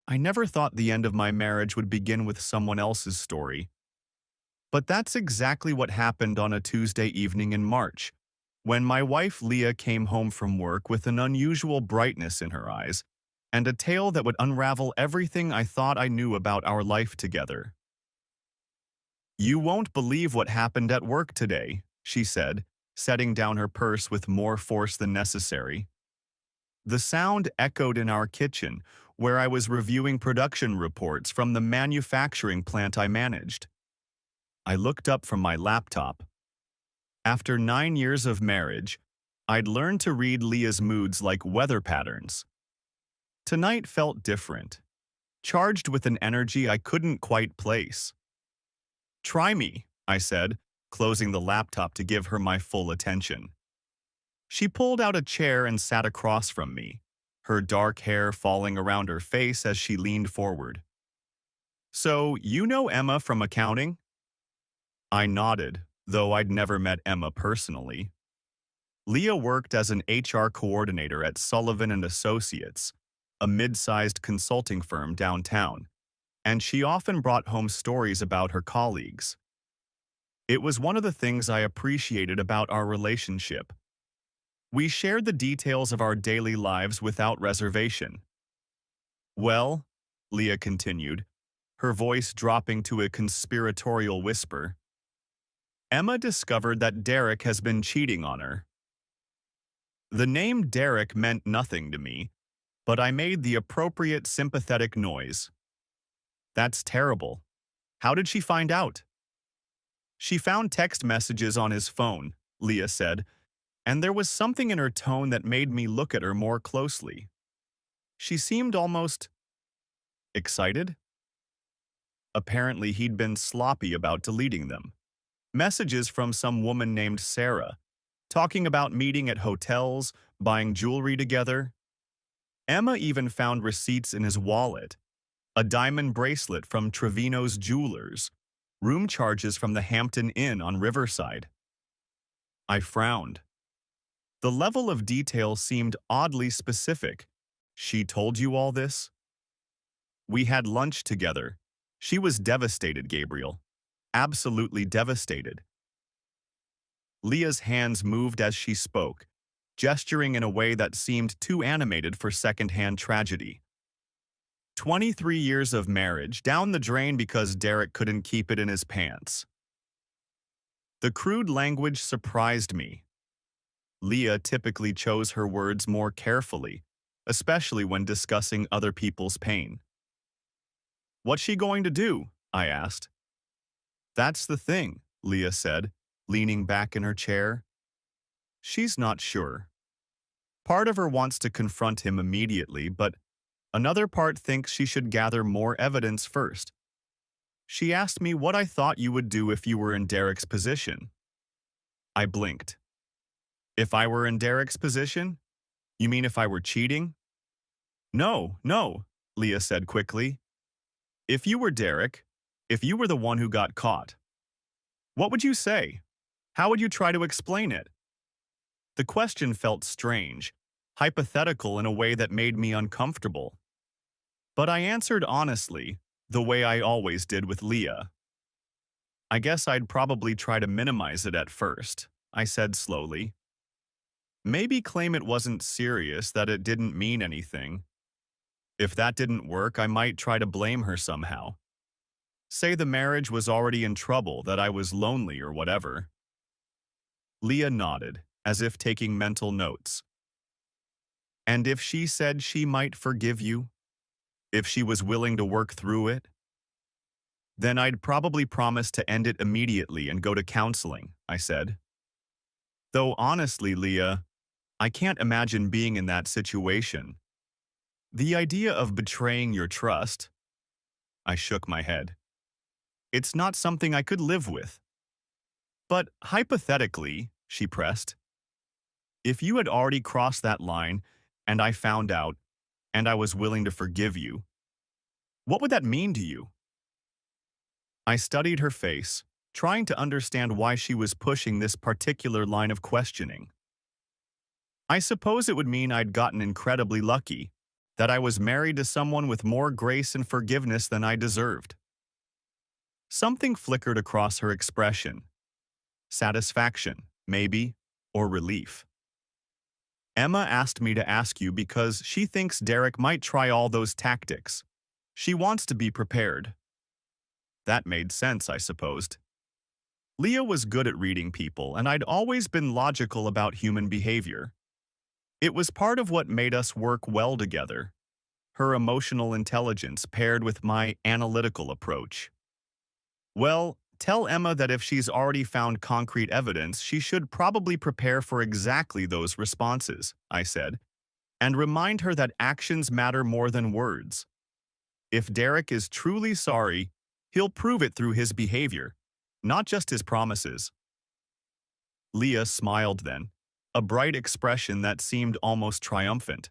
I never thought the end of my marriage would begin with someone else's story. But that's exactly what happened on a Tuesday evening in March, when my wife Leah came home from work with an unusual brightness in her eyes and a tale that would unravel everything I thought I knew about our life together. "You won't believe what happened at work today," she said, setting down her purse with more force than necessary. The sound echoed in our kitchen, where I was reviewing production reports from the manufacturing plant I managed. I looked up from my laptop. After 9 years of marriage, I'd learned to read Leah's moods like weather patterns. Tonight felt different, charged with an energy I couldn't quite place. "Try me," I said, closing the laptop to give her my full attention. She pulled out a chair and sat across from me, her dark hair falling around her face as she leaned forward. "So, you know Emma from accounting?" I nodded, though I'd never met Emma personally. Leah worked as an HR coordinator at Sullivan and Associates, a mid-sized consulting firm downtown, and she often brought home stories about her colleagues. It was one of the things I appreciated about our relationship. We shared the details of our daily lives without reservation. "Well," Leah continued, her voice dropping to a conspiratorial whisper, "Emma discovered that Derek has been cheating on her." The name Derek meant nothing to me, but I made the appropriate sympathetic noise. "That's terrible. How did she find out?" "She found text messages on his phone," Leah said, and there was something in her tone that made me look at her more closely. She seemed almost excited. Apparently, he'd been sloppy about deleting them. Messages from some woman named Sarah, talking about meeting at hotels, buying jewelry together. Emma even found receipts in his wallet, a diamond bracelet from Trevino's Jewelers, room charges from the Hampton Inn on Riverside. I frowned. The level of detail seemed oddly specific. "She told you all this?" "We had lunch together. She was devastated, Gabriel. Absolutely devastated." Leah's hands moved as she spoke, gesturing in a way that seemed too animated for secondhand tragedy. 23 years of marriage down the drain because Derek couldn't keep it in his pants. The crude language surprised me. Leah typically chose her words more carefully, especially when discussing other people's pain. "What's she going to do?" I asked. "That's the thing," Leah said, leaning back in her chair. "She's not sure. Part of her wants to confront him immediately, but another part thinks she should gather more evidence first. She asked me what I thought you would do if you were in Derek's position." I blinked. "If I were in Derek's position? You mean if I were cheating?" "No, no," Leah said quickly. "If you were Derek, if you were the one who got caught, what would you say? How would you try to explain it?" The question felt strange, hypothetical in a way that made me uncomfortable. But I answered honestly, the way I always did with Leah. "I guess I'd probably try to minimize it at first," I said slowly. "Maybe claim it wasn't serious, that it didn't mean anything. If that didn't work, I might try to blame her somehow. Say the marriage was already in trouble, that I was lonely or whatever." Leah nodded, as if taking mental notes. "And if she said she might forgive you? If she was willing to work through it?" "Then I'd probably promise to end it immediately and go to counseling," I said. "Though honestly, Leah, I can't imagine being in that situation. The idea of betraying your trust—" I shook my head. "It's not something I could live with." "But hypothetically," she pressed, "if you had already crossed that line and I found out, and I was willing to forgive you, what would that mean to you?" I studied her face, trying to understand why she was pushing this particular line of questioning. "I suppose it would mean I'd gotten incredibly lucky," that I was married to someone with more grace and forgiveness than I deserved. Something flickered across her expression. Satisfaction, maybe, or relief. Emma asked me to ask you because she thinks Derek might try all those tactics. She wants to be prepared. That made sense, I supposed. Leah was good at reading people, and I'd always been logical about human behavior. It was part of what made us work well together. Her emotional intelligence paired with my analytical approach. Well, tell Emma that if she's already found concrete evidence, she should probably prepare for exactly those responses, I said, and remind her that actions matter more than words. If Derek is truly sorry, he'll prove it through his behavior, not just his promises. Leah smiled then, a bright expression that seemed almost triumphant.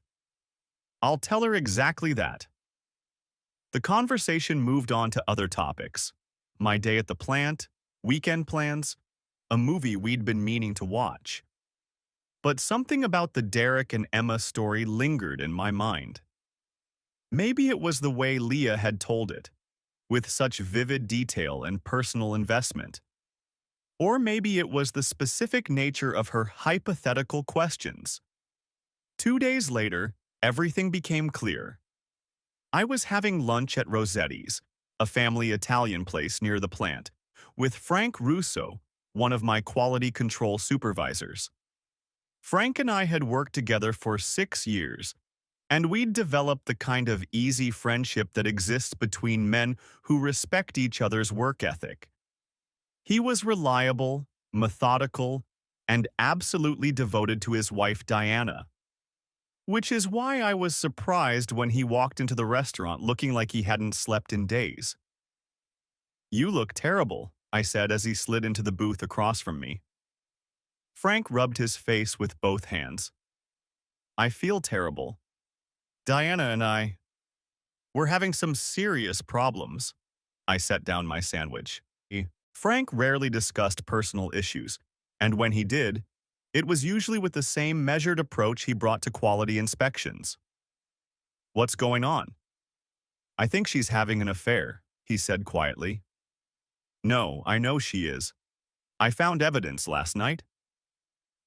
I'll tell her exactly that. The conversation moved on to other topics. My day at the plant, weekend plans, a movie we'd been meaning to watch. But something about the Derek and Emma story lingered in my mind. Maybe it was the way Leah had told it, with such vivid detail and personal investment. Or maybe it was the specific nature of her hypothetical questions. 2 days later, everything became clear. I was having lunch at Rossetti's, a family Italian place near the plant, with Frank Russo, one of my quality control supervisors. Frank and I had worked together for 6 years, and we'd developed the kind of easy friendship that exists between men who respect each other's work ethic. He was reliable, methodical, and absolutely devoted to his wife Diana. Which is why I was surprised when he walked into the restaurant looking like he hadn't slept in days. "You look terrible," I said as he slid into the booth across from me. Frank rubbed his face with both hands. "I feel terrible. Diana and we're having some serious problems." I set down my sandwich. Frank rarely discussed personal issues, and when he did, it was usually with the same measured approach he brought to quality inspections. "What's going on?" "I think she's having an affair," he said quietly. "No, I know she is. I found evidence last night."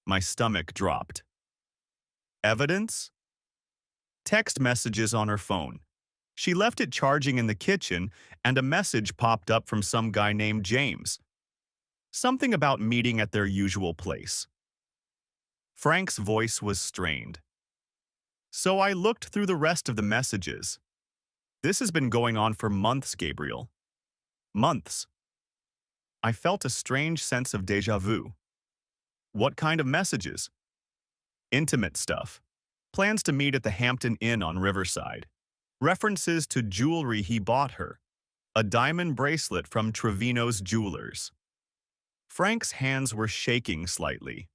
My stomach dropped. Evidence? Text messages on her phone. She left it charging in the kitchen, and a message popped up from some guy named James. Something about meeting at their usual place. Frank's voice was strained. So I looked through the rest of the messages. This has been going on for months, Gabriel. Months. I felt a strange sense of déjà vu. What kind of messages? Intimate stuff. Plans to meet at the Hampton Inn on Riverside. References to jewelry he bought her. A diamond bracelet from Trevino's Jewelers. Frank's hands were shaking slightly.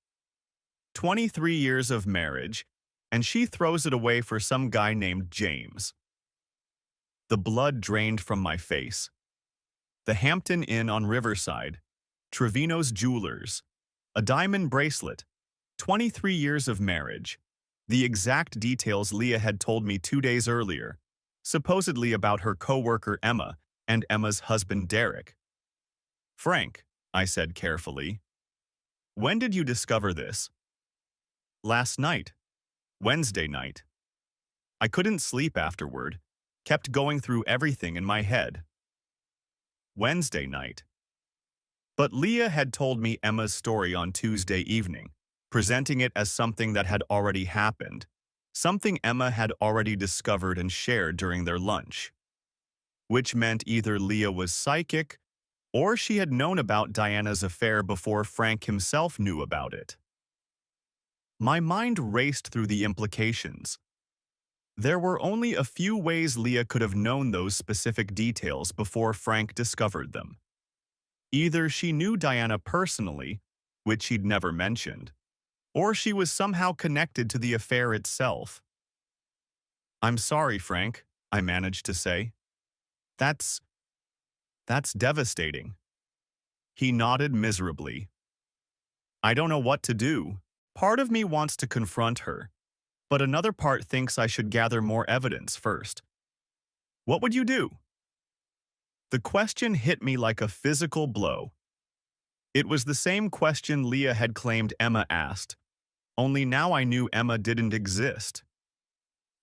23 years of marriage, and she throws it away for some guy named James. The blood drained from my face. The Hampton Inn on Riverside, Trevino's Jewelers, a diamond bracelet, 23 years of marriage, the exact details Leah had told me 2 days earlier, supposedly about her co-worker Emma and Emma's husband Derek. "Frank," I said carefully, "when did you discover this?" "Last night. Wednesday night. I couldn't sleep afterward, kept going through everything in my head." Wednesday night. But Leah had told me Emma's story on Tuesday evening, presenting it as something that had already happened, something Emma had already discovered and shared during their lunch. Which meant either Leah was psychic, or she had known about Diana's affair before Frank himself knew about it. My mind raced through the implications. There were only a few ways Leah could have known those specific details before Frank discovered them. Either she knew Diana personally, which she'd never mentioned, or she was somehow connected to the affair itself. "I'm sorry, Frank," I managed to say. That's devastating." He nodded miserably. "I don't know what to do. Part of me wants to confront her, but another part thinks I should gather more evidence first. What would you do? The question hit me like a physical blow. It was the same question Leah had claimed Emma asked, only now I knew Emma didn't exist.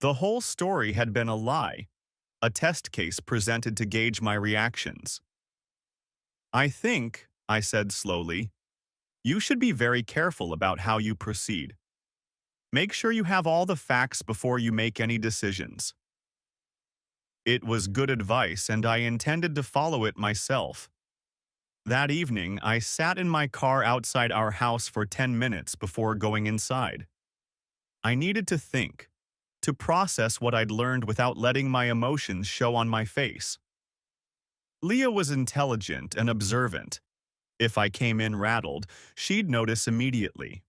The whole story had been a lie, a test case presented to gauge my reactions. I think, I said slowly, you should be very careful about how you proceed. Make sure you have all the facts before you make any decisions. It was good advice, and I intended to follow it myself. That evening, I sat in my car outside our house for 10 minutes before going inside. I needed to think, to process what I'd learned without letting my emotions show on my face. Leah was intelligent and observant. If I came in rattled, she'd notice immediately.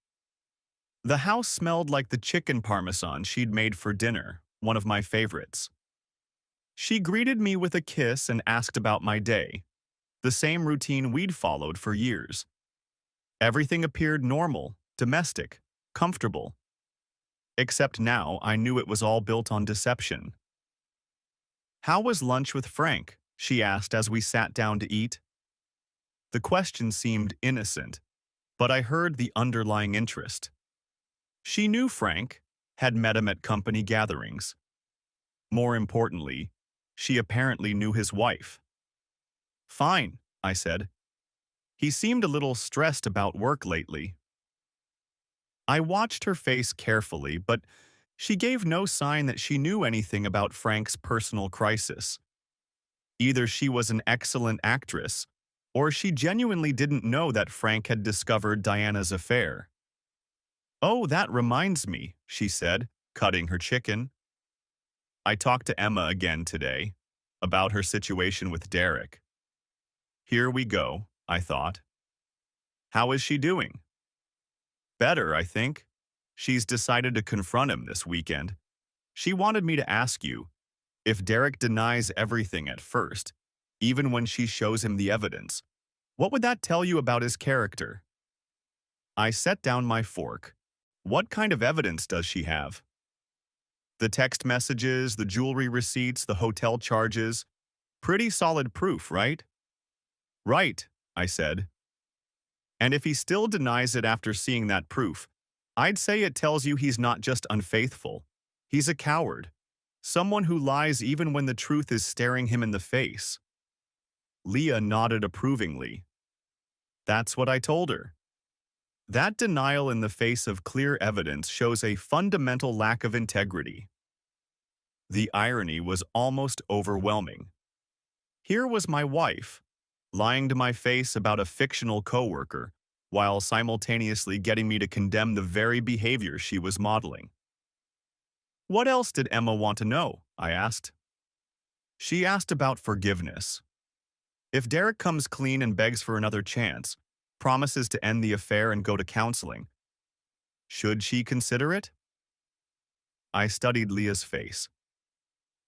The house smelled like the chicken parmesan she'd made for dinner, one of my favorites. She greeted me with a kiss and asked about my day, the same routine we'd followed for years. Everything appeared normal, domestic, comfortable. Except now I knew it was all built on deception. "How was lunch with Frank?" she asked as we sat down to eat. The question seemed innocent, but I heard the underlying interest. She knew Frank, had met him at company gatherings. More importantly, she apparently knew his wife. "Fine," I said. "He seemed a little stressed about work lately." I watched her face carefully, but she gave no sign that she knew anything about Frank's personal crisis. Either she was an excellent actress, or she genuinely didn't know that Frank had discovered Diana's affair. "Oh, that reminds me," she said, cutting her chicken. "I talked to Emma again today, about her situation with Derek." Here we go, I thought. How is she doing? Better, I think. She's decided to confront him this weekend. She wanted me to ask you, if Derek denies everything at first, even when she shows him the evidence, what would that tell you about his character? I set down my fork. What kind of evidence does she have? The text messages, the jewelry receipts, the hotel charges. Pretty solid proof, right? Right, I said. And if he still denies it after seeing that proof, I'd say it tells you he's not just unfaithful. He's a coward. Someone who lies even when the truth is staring him in the face. Leah nodded approvingly. That's what I told her. That denial in the face of clear evidence shows a fundamental lack of integrity. The irony was almost overwhelming. Here was my wife, lying to my face about a fictional coworker, while simultaneously getting me to condemn the very behavior she was modeling. What else did Emma want to know? I asked. She asked about forgiveness. If Derek comes clean and begs for another chance, promises to end the affair and go to counseling, should she consider it? I studied Leah's face.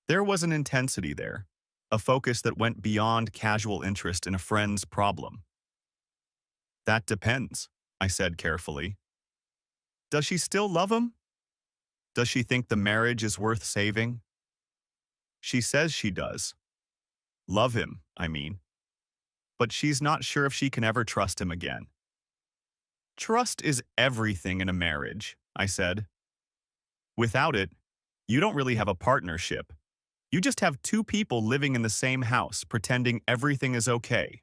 There was an intensity there, a focus that went beyond casual interest in a friend's problem. That depends, I said carefully. Does she still love him? Does she think the marriage is worth saving? She says she does. Love him, I mean. But she's not sure if she can ever trust him again. Trust is everything in a marriage, I said. Without it, you don't really have a partnership. You just have two people living in the same house pretending everything is okay.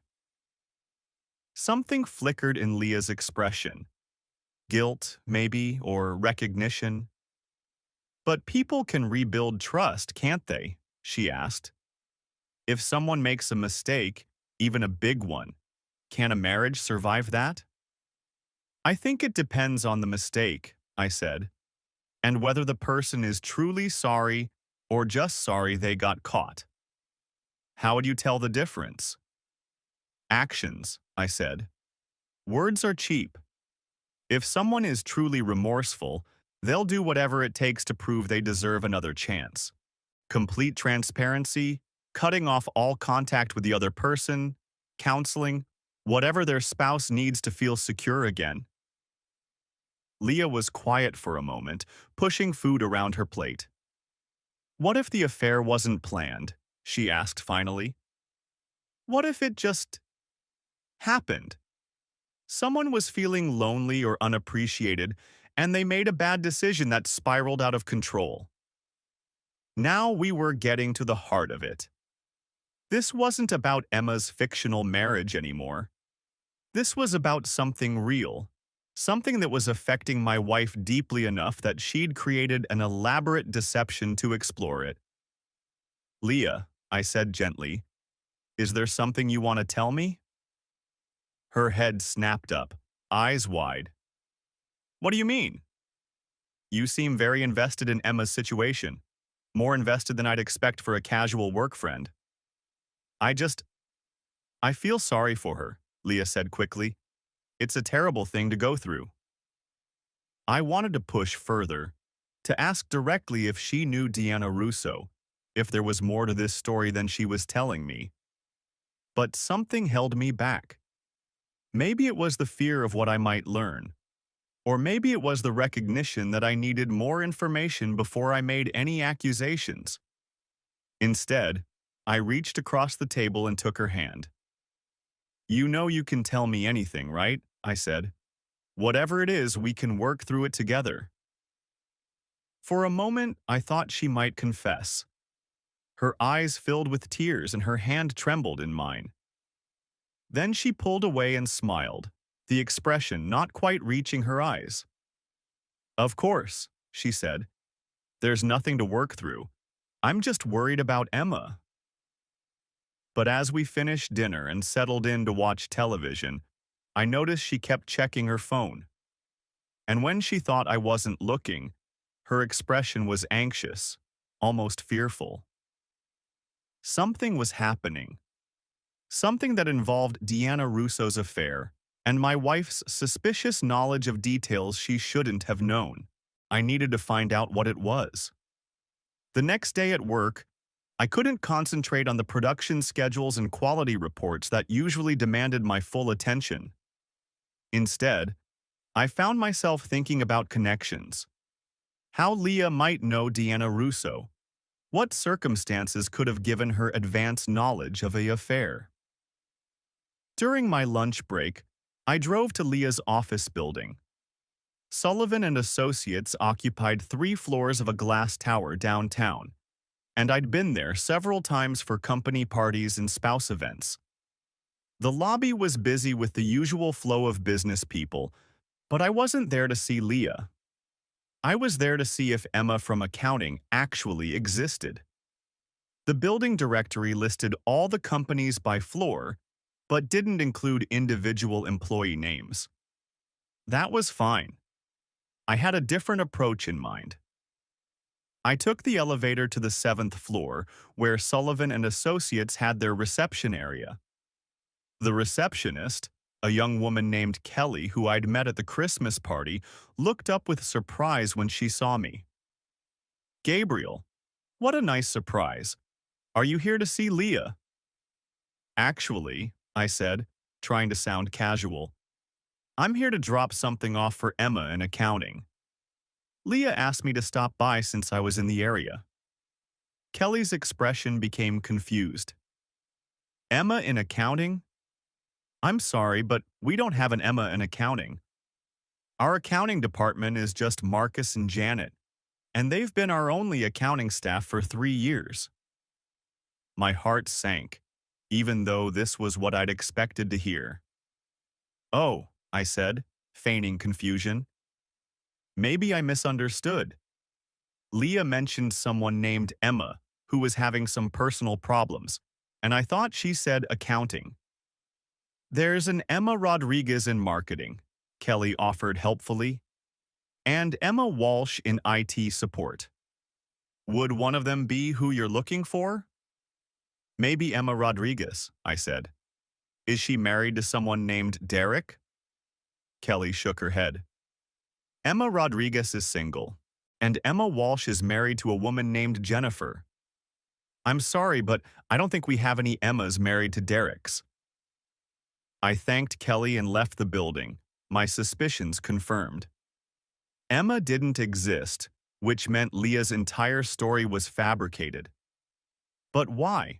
Something flickered in Leah's expression. Guilt, maybe, or recognition. But people can rebuild trust, can't they? She asked. If someone makes a mistake, even a big one, can a marriage survive that? I think it depends on the mistake, I said, and whether the person is truly sorry or just sorry they got caught. How would you tell the difference? Actions, I said. Words are cheap. If someone is truly remorseful, they'll do whatever it takes to prove they deserve another chance. Complete transparency, cutting off all contact with the other person, counseling, whatever their spouse needs to feel secure again. Leah was quiet for a moment, pushing food around her plate. "What if the affair wasn't planned?" she asked finally. "What if it just happened? Someone was feeling lonely or unappreciated, and they made a bad decision that spiraled out of control." Now we were getting to the heart of it. This wasn't about Emma's fictional marriage anymore. This was about something real, something that was affecting my wife deeply enough that she'd created an elaborate deception to explore it. "Leah," I said gently, "is there something you want to tell me?" Her head snapped up, eyes wide. "What do you mean?" "You seem very invested in Emma's situation, more invested than I'd expect for a casual work friend." I just, I feel sorry for her," Leah said quickly. "It's a terrible thing to go through." I wanted to push further, to ask directly if she knew Deanna Russo, if there was more to this story than she was telling me. But something held me back. Maybe it was the fear of what I might learn, or maybe it was the recognition that I needed more information before I made any accusations. Instead, I reached across the table and took her hand. "You know you can tell me anything, right?" I said. "Whatever it is, we can work through it together." For a moment, I thought she might confess. Her eyes filled with tears and her hand trembled in mine. Then she pulled away and smiled, the expression not quite reaching her eyes. "Of course," she said. "There's nothing to work through. I'm just worried about Emma." But as we finished dinner and settled in to watch television, I noticed she kept checking her phone. And when she thought I wasn't looking, her expression was anxious, almost fearful. Something was happening. Something that involved Deanna Russo's affair and my wife's suspicious knowledge of details she shouldn't have known. I needed to find out what it was. The next day at work, I couldn't concentrate on the production schedules and quality reports that usually demanded my full attention. Instead, I found myself thinking about connections. How Leah might know Deanna Russo. What circumstances could have given her advance knowledge of the affair? During my lunch break, I drove to Leah's office building. Sullivan and Associates occupied 3 floors of a glass tower downtown, and I'd been there several times for company parties and spouse events. The lobby was busy with the usual flow of business people, but I wasn't there to see Leah. I was there to see if Emma from accounting actually existed. The building directory listed all the companies by floor, but didn't include individual employee names. That was fine. I had a different approach in mind. I took the elevator to the 7th floor, where Sullivan and Associates had their reception area. The receptionist, a young woman named Kelly who I'd met at the Christmas party, looked up with surprise when she saw me. "Gabriel, what a nice surprise. Are you here to see Leah?" "Actually," I said, trying to sound casual, "I'm here to drop something off for Emma in accounting. Leah asked me to stop by since I was in the area." Kelly's expression became confused. "Emma in accounting? I'm sorry, but we don't have an Emma in accounting. Our accounting department is just Marcus and Janet, and they've been our only accounting staff for 3 years." My heart sank, even though this was what I'd expected to hear. "Oh," I said, feigning confusion. "Maybe I misunderstood. Leah mentioned someone named Emma who was having some personal problems, and I thought she said accounting." "There's an Emma Rodriguez in marketing," Kelly offered helpfully, "and Emma Walsh in IT support. Would one of them be who you're looking for?" "Maybe Emma Rodriguez," I said. "Is she married to someone named Derek?" Kelly shook her head. "Emma Rodriguez is single, and Emma Walsh is married to a woman named Jennifer. I'm sorry, but I don't think we have any Emmas married to Dereks." I thanked Kelly and left the building, my suspicions confirmed. Emma didn't exist, which meant Leah's entire story was fabricated. But why?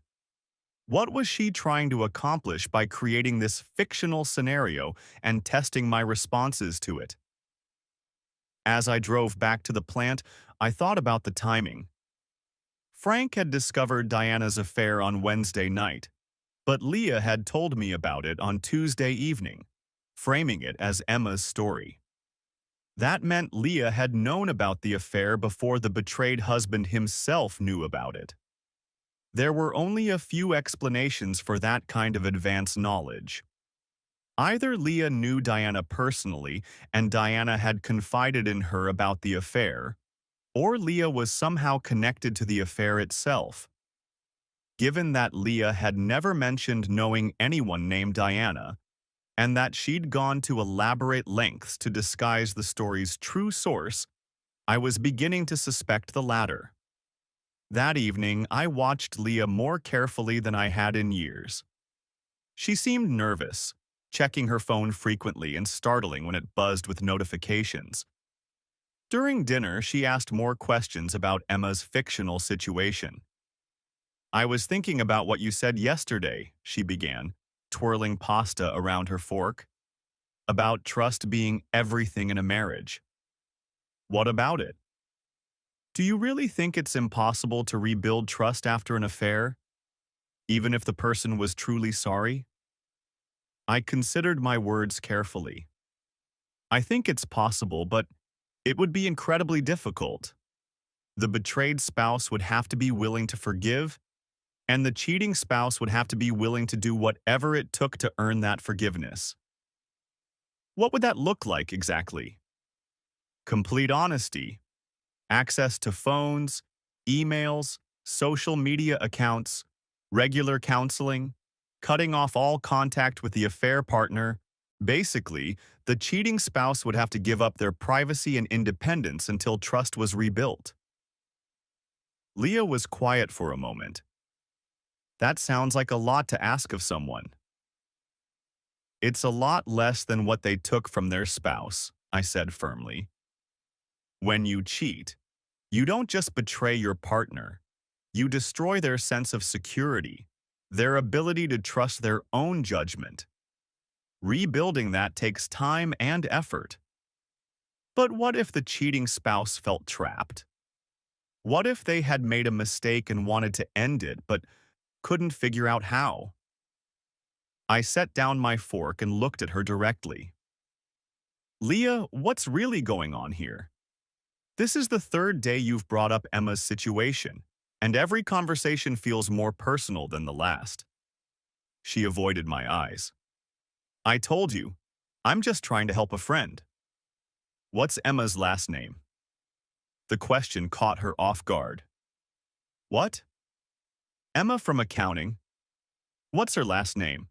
What was she trying to accomplish by creating this fictional scenario and testing my responses to it? As I drove back to the plant, I thought about the timing. Frank had discovered Diana's affair on Wednesday night, but Leah had told me about it on Tuesday evening, framing it as Emma's story. That meant Leah had known about the affair before the betrayed husband himself knew about it. There were only a few explanations for that kind of advanced knowledge. Either Leah knew Diana personally and Diana had confided in her about the affair, or Leah was somehow connected to the affair itself. Given that Leah had never mentioned knowing anyone named Diana, and that she'd gone to elaborate lengths to disguise the story's true source, I was beginning to suspect the latter. That evening, I watched Leah more carefully than I had in years. She seemed nervous, checking her phone frequently and startling when it buzzed with notifications. During dinner, she asked more questions about Emma's fictional situation. "I was thinking about what you said yesterday," she began, twirling pasta around her fork. "About trust being everything in a marriage. What about it? Do you really think it's impossible to rebuild trust after an affair, even if the person was truly sorry?" I considered my words carefully. "I think it's possible, but it would be incredibly difficult. The betrayed spouse would have to be willing to forgive, and the cheating spouse would have to be willing to do whatever it took to earn that forgiveness." "What would that look like exactly?" "Complete honesty, access to phones, emails, social media accounts, regular counseling, cutting off all contact with the affair partner. Basically, the cheating spouse would have to give up their privacy and independence until trust was rebuilt." Leah was quiet for a moment. "That sounds like a lot to ask of someone." "It's a lot less than what they took from their spouse," I said firmly. "When you cheat, you don't just betray your partner. You destroy their sense of security, their ability to trust their own judgment. Rebuilding that takes time and effort." "But what if the cheating spouse felt trapped? What if they had made a mistake and wanted to end it, but couldn't figure out how?" I set down my fork and looked at her directly. "Leah, what's really going on here? This is the third day you've brought up Emma's situation, and every conversation feels more personal than the last." She avoided my eyes. "I told you, I'm just trying to help a friend." "What's Emma's last name?" The question caught her off guard. "What?" "Emma from accounting. What's her last name?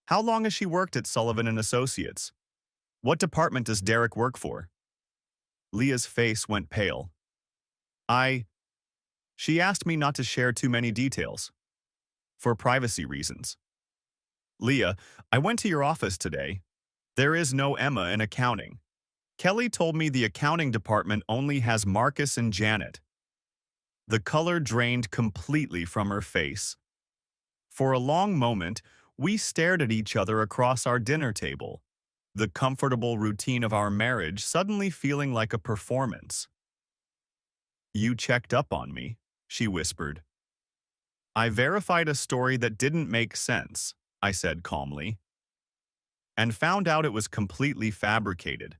How long has she worked at Sullivan and Associates? What department does Derek work for?" Leah's face went pale. She asked me not to share too many details. For privacy reasons." "Leah, I went to your office today. There is no Emma in accounting. Kelly told me the accounting department only has Marcus and Janet." The color drained completely from her face. For a long moment, we stared at each other across our dinner table, the comfortable routine of our marriage suddenly feeling like a performance. "You checked up on me," she whispered. "I verified a story that didn't make sense," I said calmly, "and found out it was completely fabricated.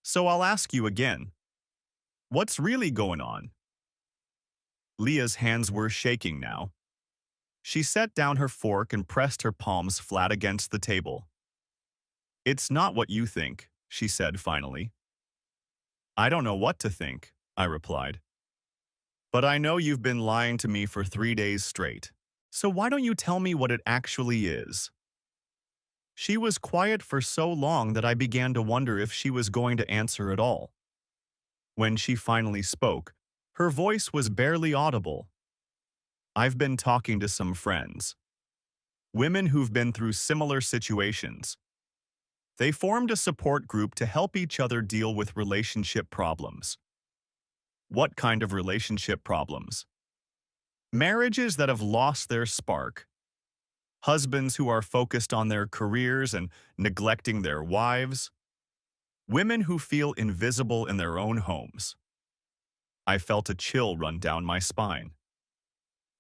So I'll ask you again. What's really going on?" Leah's hands were shaking now. She set down her fork and pressed her palms flat against the table. "It's not what you think," she said finally. "I don't know what to think," I replied. "But I know you've been lying to me for 3 days straight. So why don't you tell me what it actually is?" She was quiet for so long that I began to wonder if she was going to answer at all. When she finally spoke, her voice was barely audible. "I've been talking to some friends. Women who've been through similar situations. They formed a support group to help each other deal with relationship problems. What kind of relationship problems? Marriages that have lost their spark, husbands who are focused on their careers and neglecting their wives, women who feel invisible in their own homes. I felt a chill run down my spine.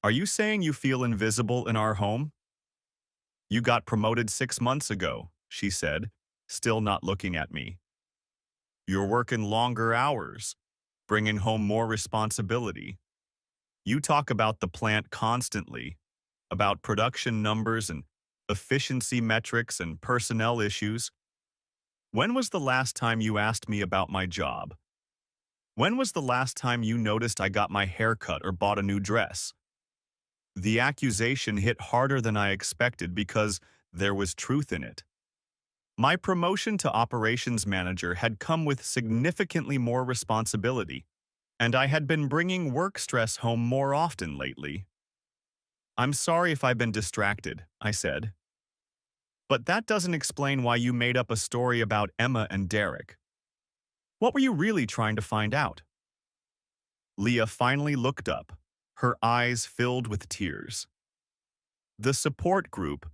Are you saying you feel invisible in our home? You got promoted 6 months ago, she said, still not looking at me. You're working longer hours, bringing home more responsibility. You talk about the plant constantly, about production numbers and efficiency metrics and personnel issues. When was the last time you asked me about my job? When was the last time you noticed I got my hair cut or bought a new dress? The accusation hit harder than I expected because there was truth in it. My promotion to operations manager had come with significantly more responsibility, and I had been bringing work stress home more often lately. I'm sorry if I've been distracted, I said. But that doesn't explain why you made up a story about Emma and Derek. What were you really trying to find out? Leah finally looked up, her eyes filled with tears. The support group.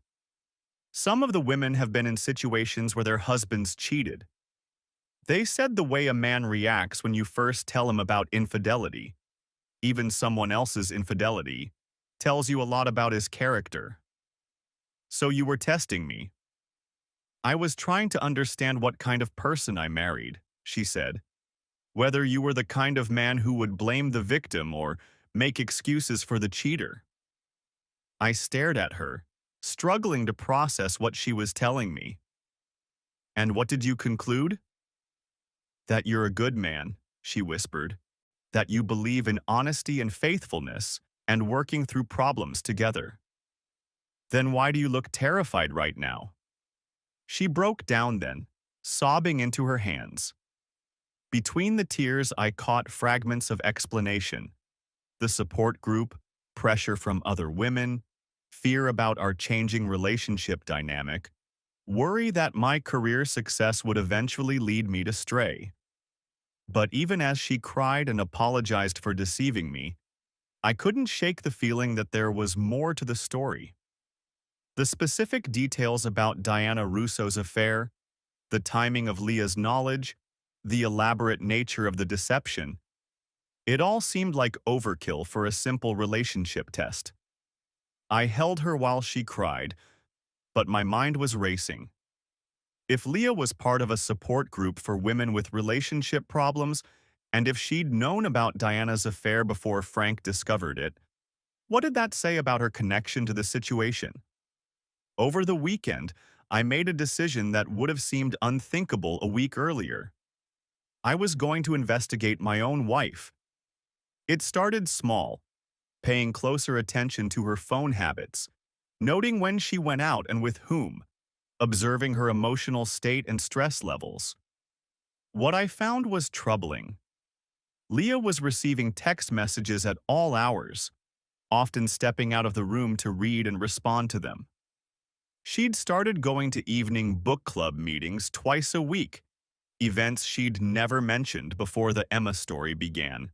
Some of the women have been in situations where their husbands cheated. They said the way a man reacts when you first tell him about infidelity, even someone else's infidelity, tells you a lot about his character. So you were testing me. I was trying to understand what kind of person I married, she said. Whether you were the kind of man who would blame the victim or make excuses for the cheater. I stared at her, struggling to process what she was telling me. And what did you conclude? That you're a good man, she whispered. That you believe in honesty and faithfulness and working through problems together. Then why do you look terrified right now? She broke down then, sobbing into her hands. Between the tears, I caught fragments of explanation. The support group, pressure from other women, fear about our changing relationship dynamic, worry that my career success would eventually lead me to stray. But even as she cried and apologized for deceiving me, I couldn't shake the feeling that there was more to the story. The specific details about Diana Russo's affair, the timing of Leah's knowledge, the elaborate nature of the deception, it all seemed like overkill for a simple relationship test. I held her while she cried, but my mind was racing. If Leah was part of a support group for women with relationship problems, and if she'd known about Diana's affair before Frank discovered it, what did that say about her connection to the situation? Over the weekend, I made a decision that would have seemed unthinkable a week earlier. I was going to investigate my own wife. It started small, paying closer attention to her phone habits, noting when she went out and with whom, observing her emotional state and stress levels. What I found was troubling. Leah was receiving text messages at all hours, often stepping out of the room to read and respond to them. She'd started going to evening book club meetings twice a week, events she'd never mentioned before the Emma story began.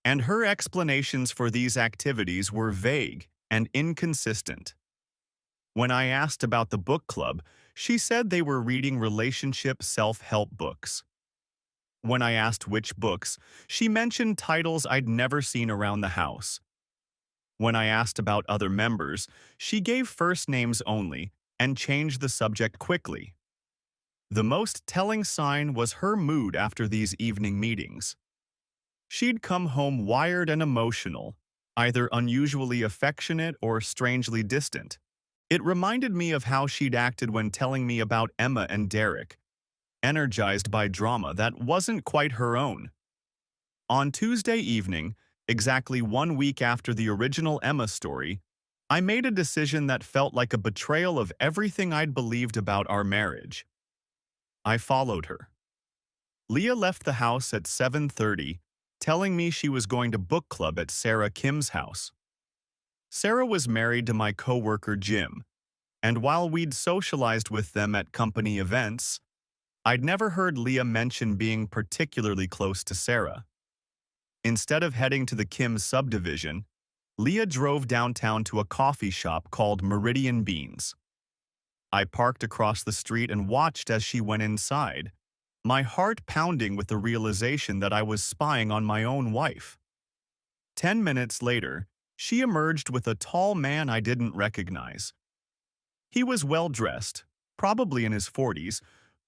And her explanations for these activities were vague and inconsistent. When I asked about the book club, she said they were reading relationship self-help books. When I asked which books, she mentioned titles I'd never seen around the house. When I asked about other members, she gave first names only and changed the subject quickly. The most telling sign was her mood after these evening meetings. She'd come home wired and emotional, either unusually affectionate or strangely distant. It reminded me of how she'd acted when telling me about Emma and Derek, energized by drama that wasn't quite her own. On Tuesday evening, exactly 1 week after the original Emma story, I made a decision that felt like a betrayal of everything I'd believed about our marriage. I followed her. Leah left the house at 7:30, telling me she was going to book club at Sarah Kim's house. Sarah was married to my coworker Jim, And while we'd socialized with them at company events, I'd never heard Leah mention being particularly close to Sarah. Instead of heading to the Kim subdivision, Leah drove downtown to a coffee shop called Meridian Beans. I parked across the street and watched as she went inside, my heart pounding with the realization that I was spying on my own wife. 10 minutes later, she emerged with a tall man I didn't recognize. He was well-dressed, probably in his 40s,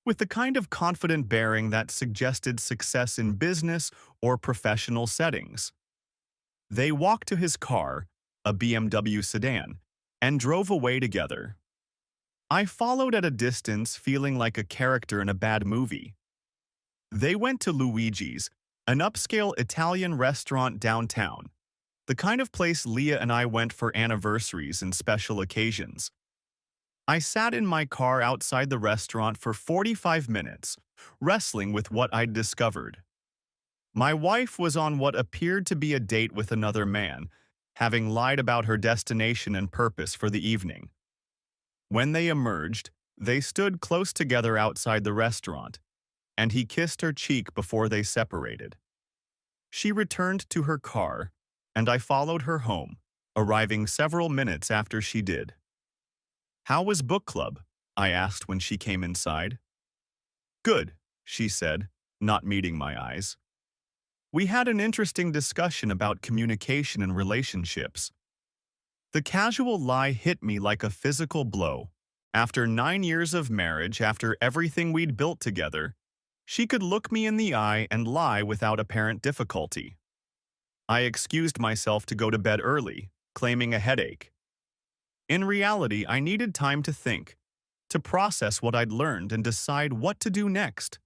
with the kind of confident bearing that suggested success in business or professional settings. They walked to his car, a BMW sedan, and drove away together. I followed at a distance, feeling like a character in a bad movie. They went to Luigi's, an upscale Italian restaurant downtown, the kind of place Leah and I went for anniversaries and special occasions. I sat in my car outside the restaurant for 45 minutes, wrestling with what I'd discovered. My wife was on what appeared to be a date with another man, having lied about her destination and purpose for the evening. When they emerged, they stood close together outside the restaurant, and he kissed her cheek before they separated. She returned to her car, and I followed her home, arriving several minutes after she did. "How was book club?" I asked when she came inside. "Good," she said, not meeting my eyes. "We had an interesting discussion about communication and relationships." The casual lie hit me like a physical blow. After 9 years of marriage, after everything we'd built together, she could look me in the eye and lie without apparent difficulty. I excused myself to go to bed early, claiming a headache. In reality, I needed time to think, to process what I'd learned and decide what to do next.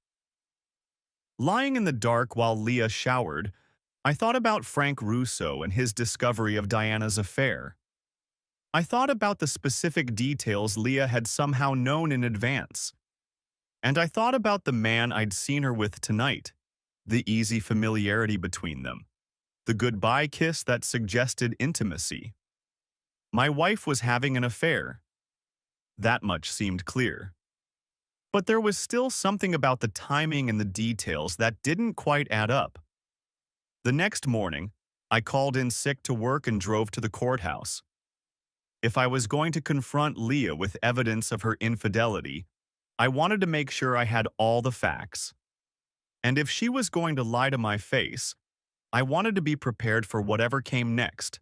Lying in the dark while Leah showered, I thought about Frank Russo and his discovery of Diana's affair. I thought about the specific details Leah had somehow known in advance. And I thought about the man I'd seen her with tonight, the easy familiarity between them, the goodbye kiss that suggested intimacy. My wife was having an affair. That much seemed clear. But there was still something about the timing and the details that didn't quite add up. The next morning, I called in sick to work and drove to the courthouse. If I was going to confront Leah with evidence of her infidelity, I wanted to make sure I had all the facts. And if she was going to lie to my face, I wanted to be prepared for whatever came next.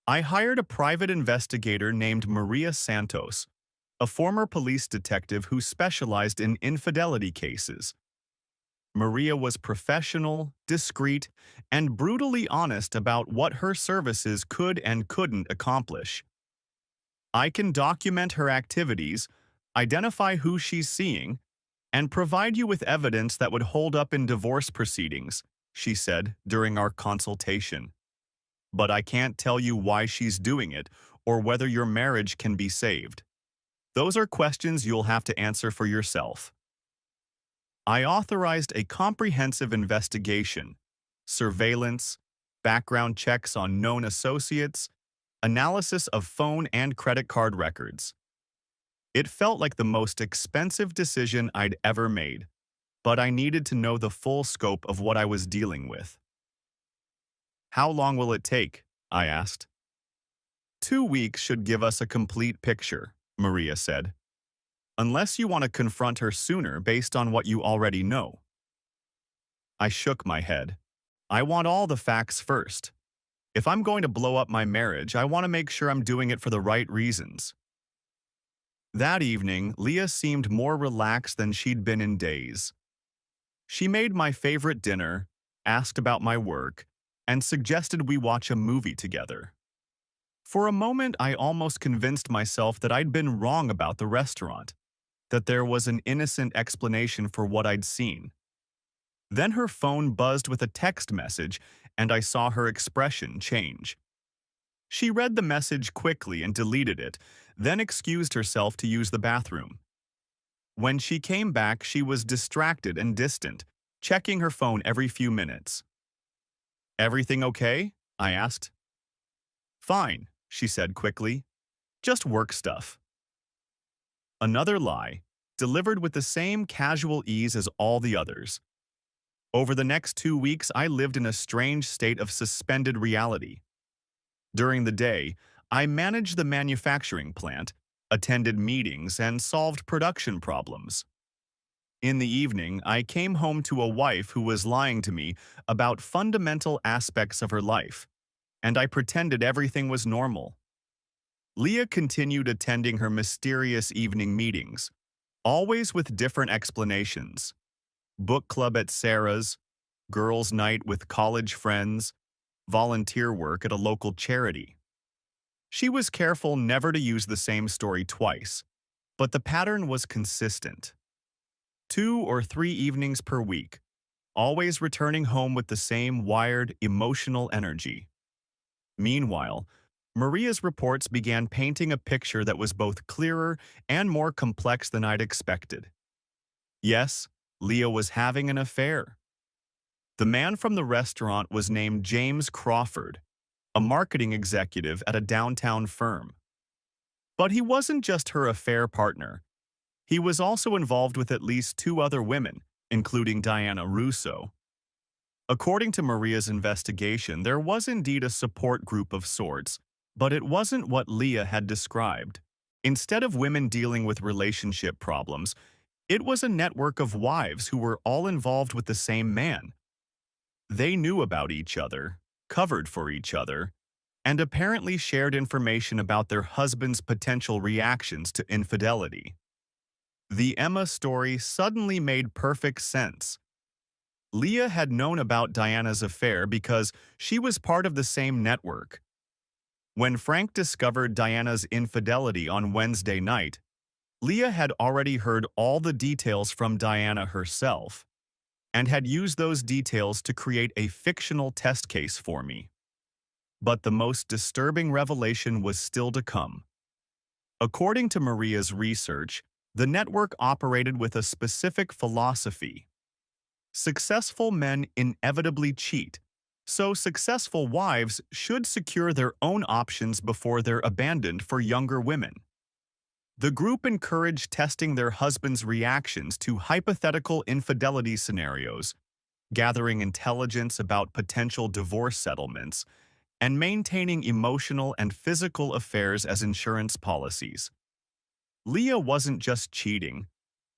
I hired a private investigator named Maria Santos, a former police detective who specialized in infidelity cases. Maria was professional, discreet, and brutally honest about what her services could and couldn't accomplish. "I can document her activities, identify who she's seeing, and provide you with evidence that would hold up in divorce proceedings," she said during our consultation. "But I can't tell you why she's doing it or whether your marriage can be saved. Those are questions you'll have to answer for yourself." I authorized a comprehensive investigation, surveillance, background checks on known associates, analysis of phone and credit card records. It felt like the most expensive decision I'd ever made, but I needed to know the full scope of what I was dealing with. "How long will it take?" I asked. 2 weeks should give us a complete picture," Maria said. "Unless you want to confront her sooner based on what you already know." I shook my head. I want all the facts first. If I'm going to blow up my marriage, I want to make sure I'm doing it for the right reasons. That evening, Leah seemed more relaxed than she'd been in days. She made my favorite dinner, asked about my work, and suggested we watch a movie together. For a moment, I almost convinced myself that I'd been wrong about the restaurant, that there was an innocent explanation for what I'd seen. Then her phone buzzed with a text message, and I saw her expression change. She read the message quickly and deleted it, then excused herself to use the bathroom. When she came back, she was distracted and distant, checking her phone every few minutes. "Everything okay?" I asked. "Fine," she said quickly. "Just work stuff." Another lie, delivered with the same casual ease as all the others. Over the next 2 weeks, I lived in a strange state of suspended reality. During the day, I managed the manufacturing plant, attended meetings, and solved production problems. In the evening, I came home to a wife who was lying to me about fundamental aspects of her life, and I pretended everything was normal. Leah continued attending her mysterious evening meetings, always with different explanations. Book club at Sarah's, girls' night with college friends, volunteer work at a local charity. She was careful never to use the same story twice, but the pattern was consistent. 2 or 3 evenings per week, always returning home with the same wired, emotional energy. Meanwhile, Maria's reports began painting a picture that was both clearer and more complex than I'd expected. Yes, Leah was having an affair. The man from the restaurant was named James Crawford, a marketing executive at a downtown firm. But he wasn't just her affair partner. He was also involved with at least 2 other women, including Diana Russo. According to Maria's investigation, there was indeed a support group of sorts, but it wasn't what Leah had described. Instead of women dealing with relationship problems, it was a network of wives who were all involved with the same man. They knew about each other, covered for each other, and apparently shared information about their husband's potential reactions to infidelity. The Emma story suddenly made perfect sense. Leah had known about Diana's affair because she was part of the same network. When Frank discovered Diana's infidelity on Wednesday night, Leah had already heard all the details from Diana herself and had used those details to create a fictional test case for me. But the most disturbing revelation was still to come. According to Maria's research, the network operated with a specific philosophy. Successful men inevitably cheat, so successful wives should secure their own options before they're abandoned for younger women. The group encouraged testing their husbands' reactions to hypothetical infidelity scenarios, gathering intelligence about potential divorce settlements, and maintaining emotional and physical affairs as insurance policies. Leah wasn't just cheating.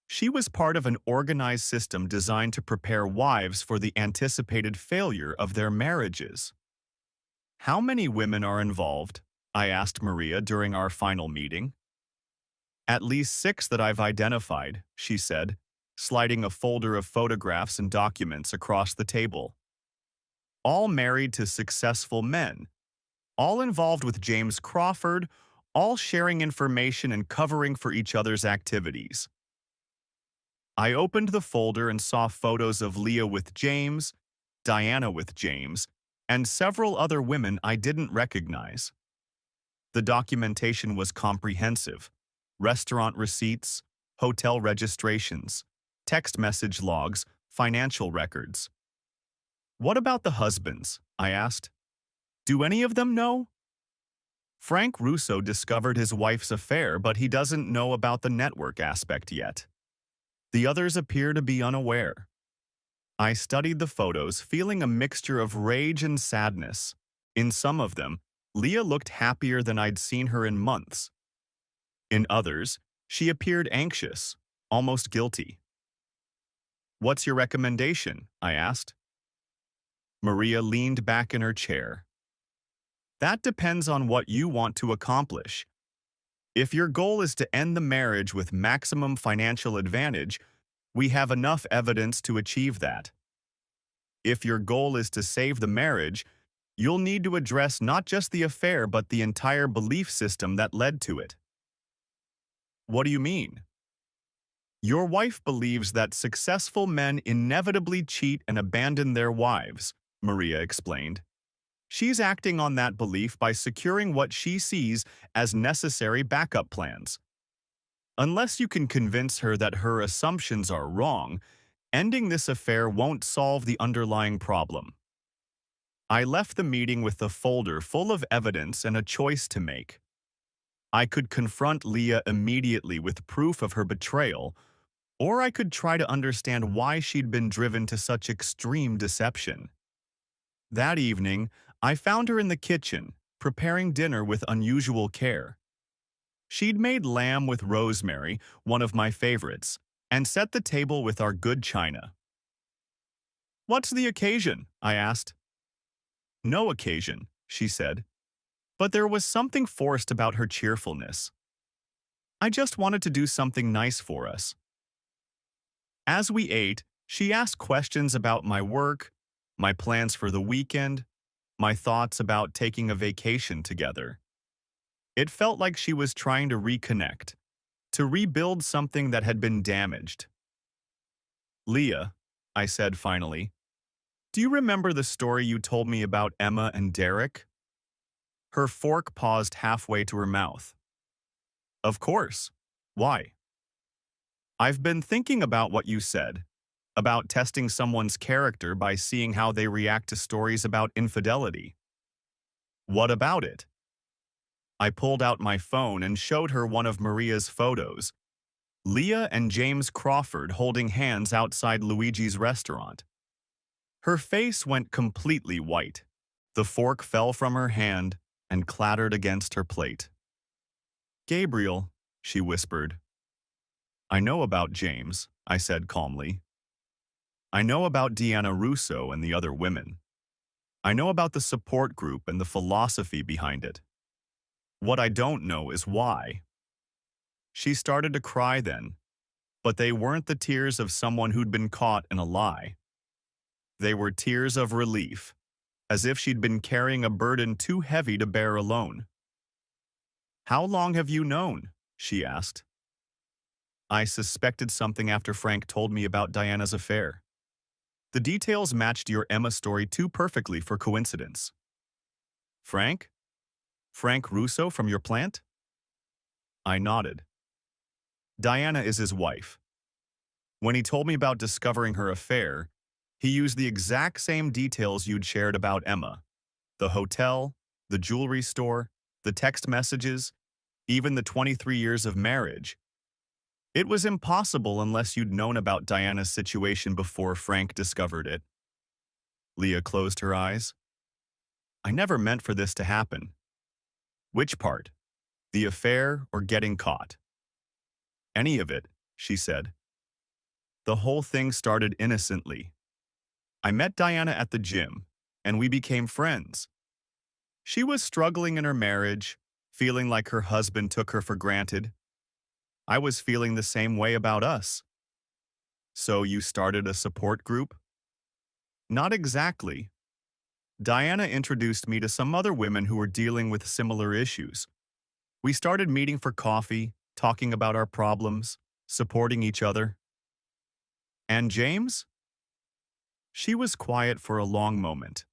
She was part of an organized system designed to prepare wives for the anticipated failure of their marriages. "How many women are involved?" I asked Maria during our final meeting. "At least 6 that I've identified," she said, sliding a folder of photographs and documents across the table. "All married to successful men, all involved with James Crawford, all sharing information and covering for each other's activities." I opened the folder and saw photos of Leah with James, Diana with James, and several other women I didn't recognize. The documentation was comprehensive: restaurant receipts, hotel registrations, text message logs, financial records. "What about the husbands?" I asked. "Do any of them know?" "Frank Russo discovered his wife's affair, but he doesn't know about the network aspect yet. The others appear to be unaware." I studied the photos, feeling a mixture of rage and sadness. In some of them, Leah looked happier than I'd seen her in months. In others, she appeared anxious, almost guilty. "What's your recommendation?" I asked. Maria leaned back in her chair. "That depends on what you want to accomplish. If your goal is to end the marriage with maximum financial advantage, we have enough evidence to achieve that. If your goal is to save the marriage, you'll need to address not just the affair but the entire belief system that led to it." "What do you mean?" "Your wife believes that successful men inevitably cheat and abandon their wives," Maria explained. "She's acting on that belief by securing what she sees as necessary backup plans. Unless you can convince her that her assumptions are wrong, ending this affair won't solve the underlying problem." I left the meeting with a folder full of evidence and a choice to make. I could confront Leah immediately with proof of her betrayal, or I could try to understand why she'd been driven to such extreme deception. That evening, I found her in the kitchen, preparing dinner with unusual care. She'd made lamb with rosemary, one of my favorites, and set the table with our good china. "What's the occasion?" I asked. "No occasion," she said, but there was something forced about her cheerfulness. "I just wanted to do something nice for us." As we ate, she asked questions about my work, my plans for the weekend, my thoughts about taking a vacation together. It felt like she was trying to reconnect, to rebuild something that had been damaged. "Leah," I said finally, "do you remember the story you told me about Emma and Derek?" Her fork paused halfway to her mouth. "Of course. Why?" "I've been thinking about what you said, about testing someone's character by seeing how they react to stories about infidelity." "What about it?" I pulled out my phone and showed her one of Maria's photos, Leah and James Crawford holding hands outside Luigi's restaurant. Her face went completely white. The fork fell from her hand and clattered against her plate. "Gabriel," she whispered. "I know about James," I said calmly. "I know about Deanna Russo and the other women. I know about the support group and the philosophy behind it. What I don't know is why." She started to cry then, but they weren't the tears of someone who'd been caught in a lie. They were tears of relief, as if she'd been carrying a burden too heavy to bear alone. "How long have you known?" she asked. "I suspected something after Frank told me about Diana's affair. The details matched your Emma story too perfectly for coincidence." "Frank? Frank Russo from your plant?" I nodded. "Diana is his wife. When he told me about discovering her affair, he used the exact same details you'd shared about Emma. The hotel, the jewelry store, the text messages, even the 23 years of marriage. It was impossible unless you'd known about Diana's situation before Frank discovered it." Leah closed her eyes. "I never meant for this to happen." "Which part? The affair or getting caught?" "Any of it," she said. "The whole thing started innocently. I met Diana at the gym, and we became friends. She was struggling in her marriage, feeling like her husband took her for granted. I was feeling the same way about us." "So you started a support group?" "Not exactly. Diana introduced me to some other women who were dealing with similar issues. We started meeting for coffee, talking about our problems, supporting each other." "And James?" She was quiet for a long moment.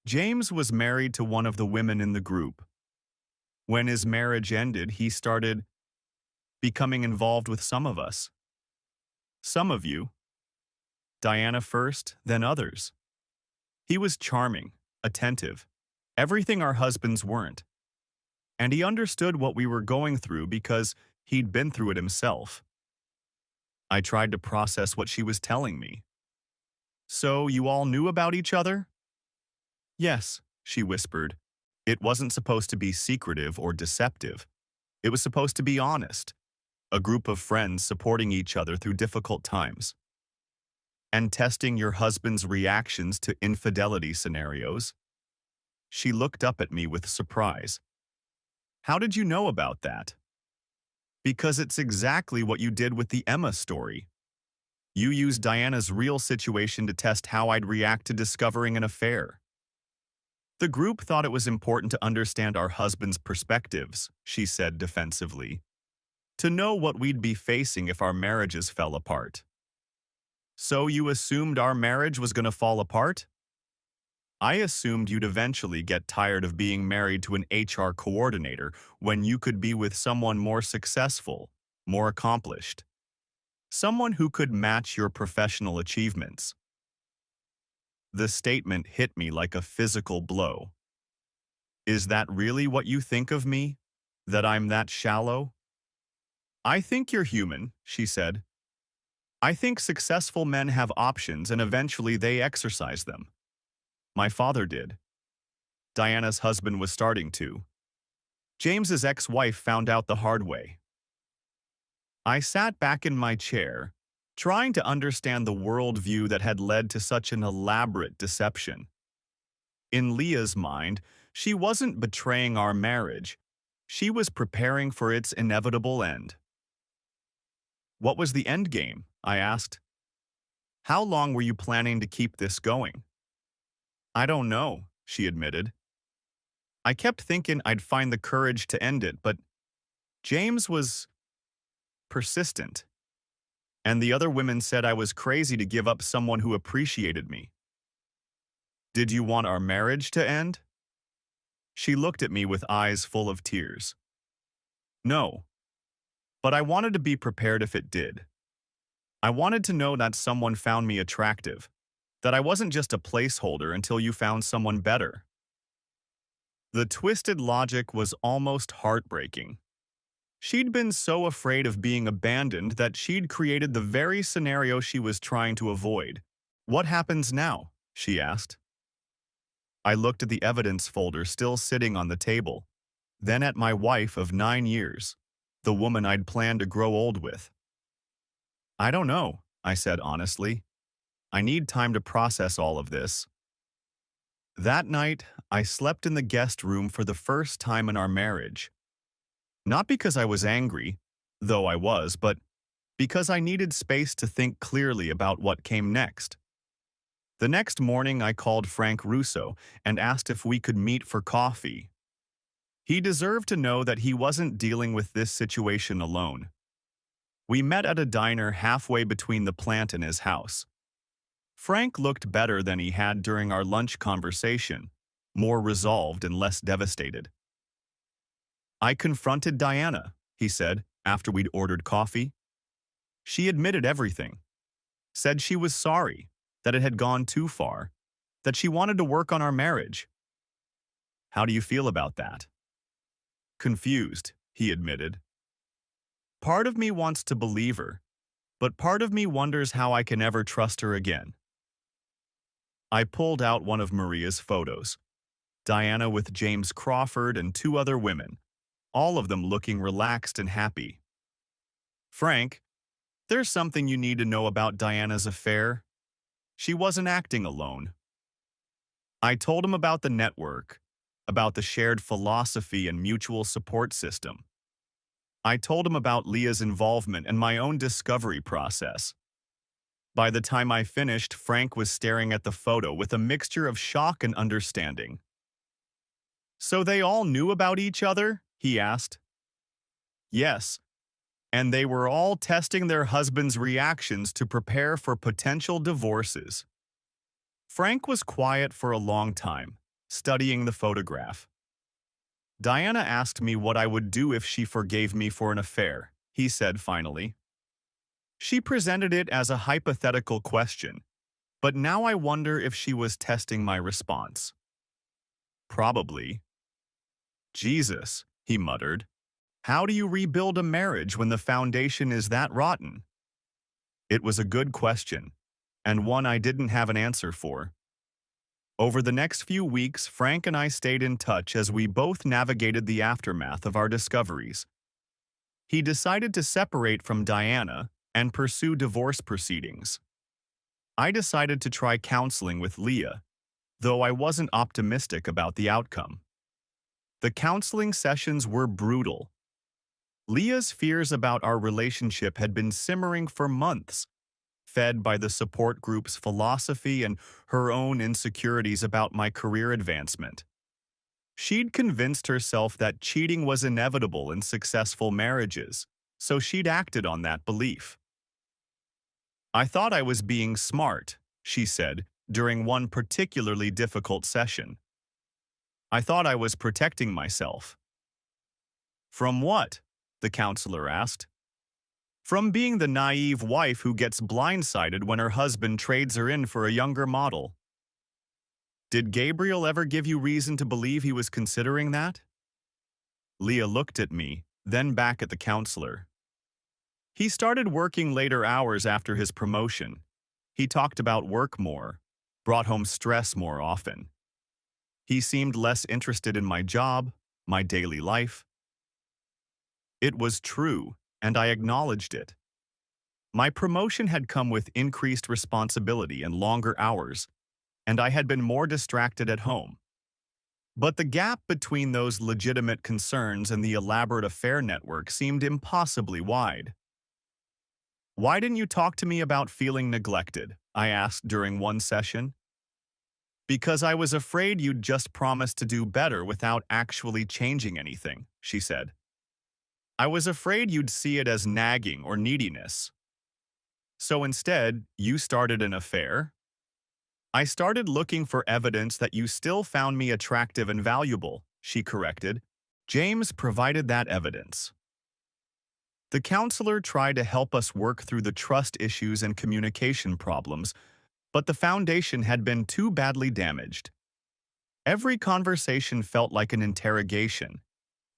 "James was married to one of the women in the group. When his marriage ended, he started becoming involved with some of us. Some of you. Diana first, then others. He was charming, attentive, everything our husbands weren't. And he understood what we were going through because he'd been through it himself." I tried to process what she was telling me. "So you all knew about each other?" "Yes," she whispered. "It wasn't supposed to be secretive or deceptive. It was supposed to be honest. A group of friends supporting each other through difficult times. And testing your husband's reactions to infidelity scenarios." She looked up at me with surprise. "How did you know about that?" "Because it's exactly what you did with the Emma story. You used Diana's real situation to test how I'd react to discovering an affair." "The group thought it was important to understand our husbands' perspectives," she said defensively. "To know what we'd be facing if our marriages fell apart." "So you assumed our marriage was going to fall apart?" "I assumed you'd eventually get tired of being married to an HR coordinator when you could be with someone more successful, more accomplished. Someone who could match your professional achievements." The statement hit me like a physical blow. "Is that really what you think of me?" That I'm that shallow? I think you're human, she said. I think successful men have options and eventually they exercise them. My father did. Diana's husband was starting to. James's ex-wife found out the hard way. I sat back in my chair, trying to understand the worldview that had led to such an elaborate deception. In Leah's mind, she wasn't betraying our marriage. She was preparing for its inevitable end. What was the end game? I asked. How long were you planning to keep this going? I don't know, she admitted. I kept thinking I'd find the courage to end it, but James was persistent. And the other women said I was crazy to give up someone who appreciated me. Did you want our marriage to end? She looked at me with eyes full of tears. No, but I wanted to be prepared if it did. I wanted to know that someone found me attractive, that I wasn't just a placeholder until you found someone better. The twisted logic was almost heartbreaking. She'd been so afraid of being abandoned that she'd created the very scenario she was trying to avoid. What happens now? She asked. I looked at the evidence folder still sitting on the table, then at my wife of 9 years, the woman I'd planned to grow old with. I don't know, I said honestly. I need time to process all of this. That night, I slept in the guest room for the first time in our marriage. Not because I was angry, though I was, but because I needed space to think clearly about what came next. The next morning, I called Frank Russo and asked if we could meet for coffee. He deserved to know that he wasn't dealing with this situation alone. We met at a diner halfway between the plant and his house. Frank looked better than he had during our lunch conversation, more resolved and less devastated. I confronted Diana, he said, after we'd ordered coffee. She admitted everything, said she was sorry, that it had gone too far, that she wanted to work on our marriage. How do you feel about that? Confused, he admitted. Part of me wants to believe her, but part of me wonders how I can ever trust her again. I pulled out one of Maria's photos. Diana with James Crawford and 2 other women, all of them looking relaxed and happy. Frank, there's something you need to know about Diana's affair. She wasn't acting alone. I told him about the network, about the shared philosophy and mutual support system. I told him about Leah's involvement and my own discovery process. By the time I finished, Frank was staring at the photo with a mixture of shock and understanding. So they all knew about each other? He asked. Yes, and they were all testing their husbands' reactions to prepare for potential divorces. Frank was quiet for a long time, studying the photograph. Diana asked me what I would do if she forgave me for an affair, he said finally. She presented it as a hypothetical question, but now I wonder if she was testing my response. Probably. Jesus, he muttered. How do you rebuild a marriage when the foundation is that rotten? It was a good question, and one I didn't have an answer for. Over the next few weeks, Frank and I stayed in touch as we both navigated the aftermath of our discoveries. He decided to separate from Diana and pursue divorce proceedings. I decided to try counseling with Leah, though I wasn't optimistic about the outcome. The counseling sessions were brutal. Leah's fears about our relationship had been simmering for months, fed by the support group's philosophy and her own insecurities about my career advancement. She'd convinced herself that cheating was inevitable in successful marriages, so she'd acted on that belief. I thought I was being smart, she said, during one particularly difficult session. I thought I was protecting myself. From what? The counselor asked. From being the naive wife who gets blindsided when her husband trades her in for a younger model. Did Gabriel ever give you reason to believe he was considering that? Leah looked at me, then back at the counselor. He started working later hours after his promotion. He talked about work more, brought home stress more often. He seemed less interested in my job, my daily life. It was true, and I acknowledged it. My promotion had come with increased responsibility and longer hours, and I had been more distracted at home. But the gap between those legitimate concerns and the elaborate affair network seemed impossibly wide. "Why didn't you talk to me about feeling neglected?" I asked during one session. "Because I was afraid you'd just promise to do better without actually changing anything," she said. "I was afraid you'd see it as nagging or neediness. So instead, you started an affair?" "I started looking for evidence that you still found me attractive and valuable," she corrected. "James provided that evidence." The counselor tried to help us work through the trust issues and communication problems, but the foundation had been too badly damaged. Every conversation felt like an interrogation.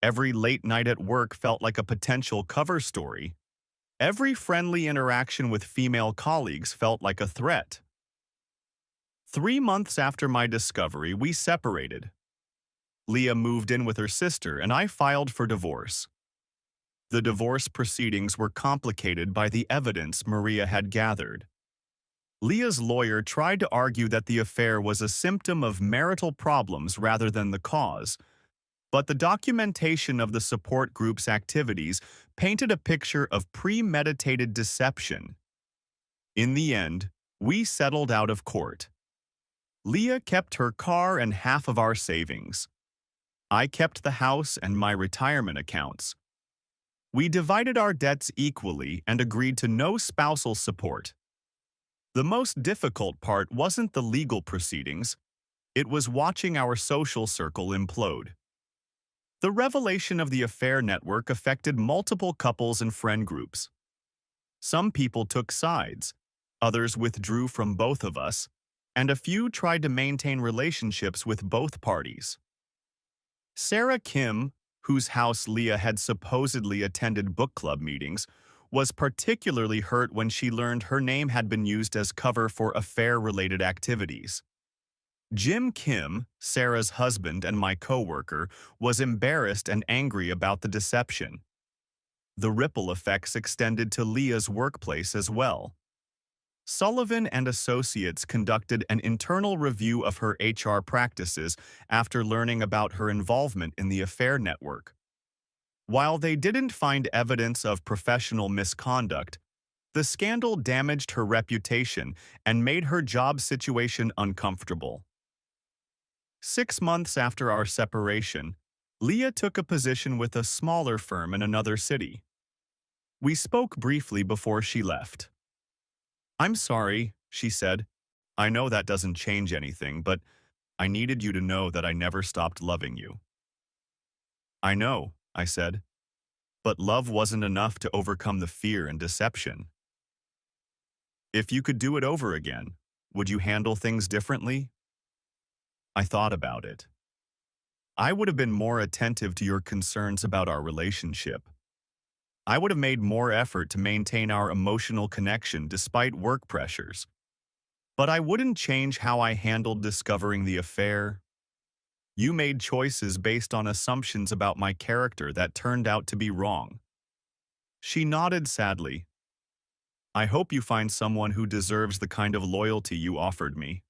Every late night at work felt like a potential cover story. Every friendly interaction with female colleagues felt like a threat. 3 months after my discovery, we separated. Leah moved in with her sister, and I filed for divorce. The divorce proceedings were complicated by the evidence Maria had gathered. Leah's lawyer tried to argue that the affair was a symptom of marital problems rather than the cause, but the documentation of the support group's activities painted a picture of premeditated deception. In the end, we settled out of court. Leah kept her car and half of our savings. I kept the house and my retirement accounts. We divided our debts equally and agreed to no spousal support. The most difficult part wasn't the legal proceedings, it was watching our social circle implode. The revelation of the affair network affected multiple couples and friend groups. Some people took sides, others withdrew from both of us, and a few tried to maintain relationships with both parties. Sarah Kim, whose house Leah had supposedly attended book club meetings, was particularly hurt when she learned her name had been used as cover for affair-related activities. Jim Kim, Sarah's husband and my co-worker, was embarrassed and angry about the deception. The ripple effects extended to Leah's workplace as well. Sullivan and Associates conducted an internal review of her HR practices after learning about her involvement in the affair network. While they didn't find evidence of professional misconduct, the scandal damaged her reputation and made her job situation uncomfortable. 6 months after our separation, Leah took a position with a smaller firm in another city. We spoke briefly before she left. "I'm sorry," she said. "I know that doesn't change anything, but I needed you to know that I never stopped loving you." "I know," I said, "but love wasn't enough to overcome the fear and deception." "If you could do it over again, would you handle things differently?" I thought about it. "I would have been more attentive to your concerns about our relationship. I would have made more effort to maintain our emotional connection despite work pressures. But I wouldn't change how I handled discovering the affair. You made choices based on assumptions about my character that turned out to be wrong." She nodded sadly. "I hope you find someone who deserves the kind of loyalty you offered me."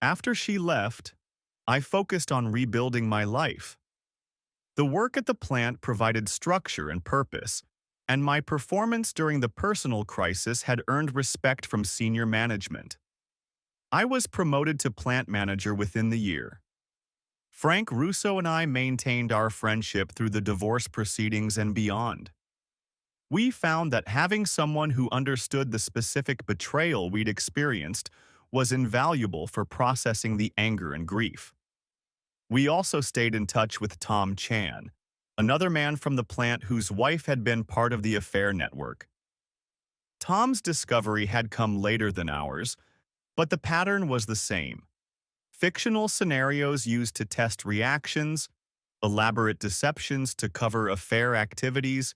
After she left, I focused on rebuilding my life. The work at the plant provided structure and purpose, and my performance during the personal crisis had earned respect from senior management. I was promoted to plant manager within the year. Frank Russo and I maintained our friendship through the divorce proceedings and beyond. We found that having someone who understood the specific betrayal we'd experienced was invaluable for processing the anger and grief. We also stayed in touch with Tom Chan, another man from the plant whose wife had been part of the affair network. Tom's discovery had come later than ours, but the pattern was the same. Fictional scenarios used to test reactions, elaborate deceptions to cover affair activities,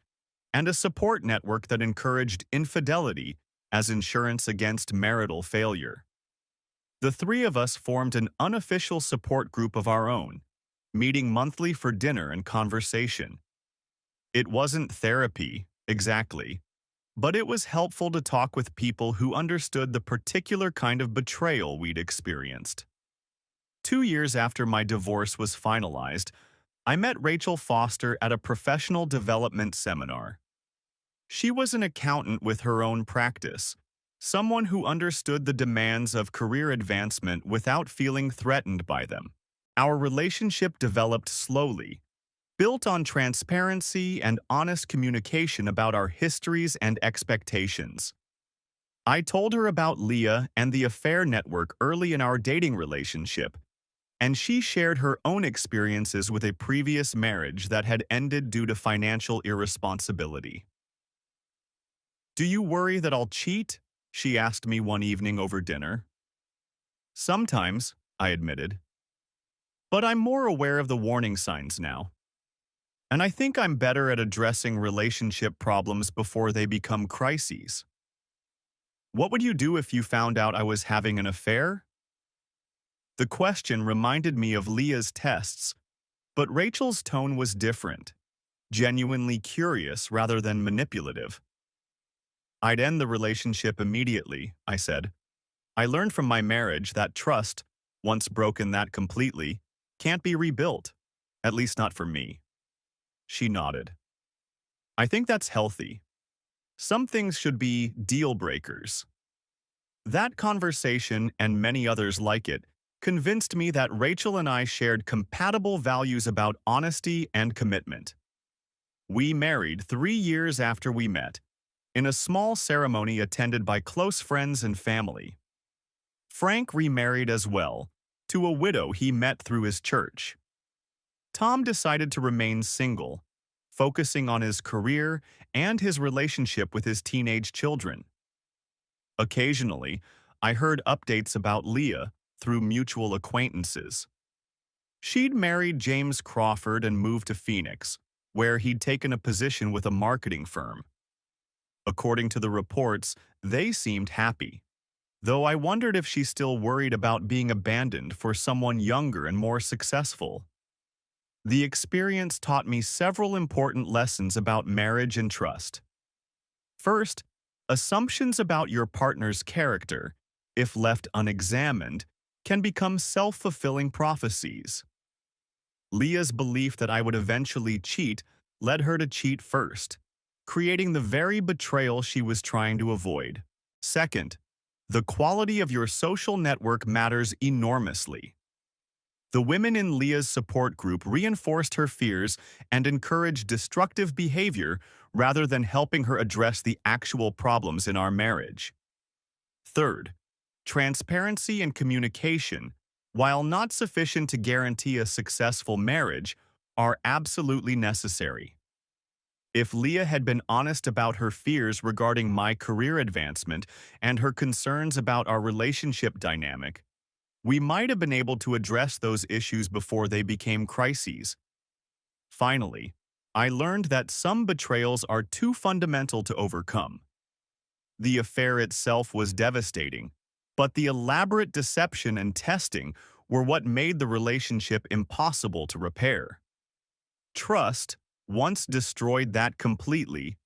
and a support network that encouraged infidelity as insurance against marital failure. The three of us formed an unofficial support group of our own, meeting monthly for dinner and conversation. It wasn't therapy, exactly, but it was helpful to talk with people who understood the particular kind of betrayal we'd experienced. 2 years after my divorce was finalized, I met Rachel Foster at a professional development seminar. She was an accountant with her own practice, someone who understood the demands of career advancement without feeling threatened by them. Our relationship developed slowly, built on transparency and honest communication about our histories and expectations. I told her about Leah and the affair network early in our dating relationship, and she shared her own experiences with a previous marriage that had ended due to financial irresponsibility. "Do you worry that I'll cheat?" she asked me one evening over dinner. "Sometimes," I admitted. "But I'm more aware of the warning signs now. And I think I'm better at addressing relationship problems before they become crises." "What would you do if you found out I was having an affair?" The question reminded me of Leah's tests, but Rachel's tone was different, genuinely curious rather than manipulative. "I'd end the relationship immediately," I said. "I learned from my marriage that trust, once broken that completely, can't be rebuilt, at least not for me." She nodded. "I think that's healthy. Some things should be deal breakers." That conversation, and many others like it, convinced me that Rachel and I shared compatible values about honesty and commitment. We married 3 years after we met, in a small ceremony attended by close friends and family. Frank remarried as well, to a widow he met through his church. Tom decided to remain single, focusing on his career and his relationship with his teenage children. Occasionally, I heard updates about Leah through mutual acquaintances. She'd married James Crawford and moved to Phoenix, where he'd taken a position with a marketing firm. According to the reports, they seemed happy, though I wondered if she still worried about being abandoned for someone younger and more successful. The experience taught me several important lessons about marriage and trust. First, assumptions about your partner's character, if left unexamined, can become self-fulfilling prophecies. Leah's belief that I would eventually cheat led her to cheat first, creating the very betrayal she was trying to avoid. Second, the quality of your social network matters enormously. The women in Leah's support group reinforced her fears and encouraged destructive behavior rather than helping her address the actual problems in our marriage. Third, transparency and communication, while not sufficient to guarantee a successful marriage, are absolutely necessary. If Leah had been honest about her fears regarding my career advancement and her concerns about our relationship dynamic, we might have been able to address those issues before they became crises. Finally, I learned that some betrayals are too fundamental to overcome. The affair itself was devastating, but the elaborate deception and testing were what made the relationship impossible to repair. Trust, once destroyed that completely,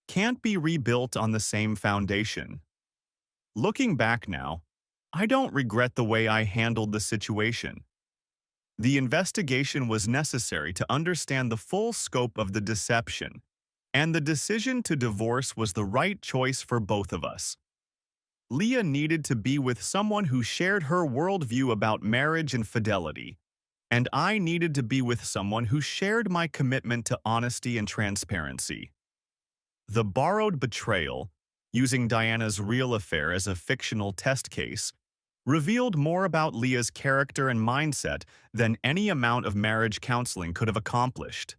can't be rebuilt on the same foundation. Looking back now, I don't regret the way I handled the situation. The investigation was necessary to understand the full scope of the deception, and the decision to divorce was the right choice for both of us. Leah needed to be with someone who shared her worldview about marriage and fidelity, and I needed to be with someone who shared my commitment to honesty and transparency. The borrowed betrayal, using Diana's real affair as a fictional test case, revealed more about Leah's character and mindset than any amount of marriage counseling could have accomplished.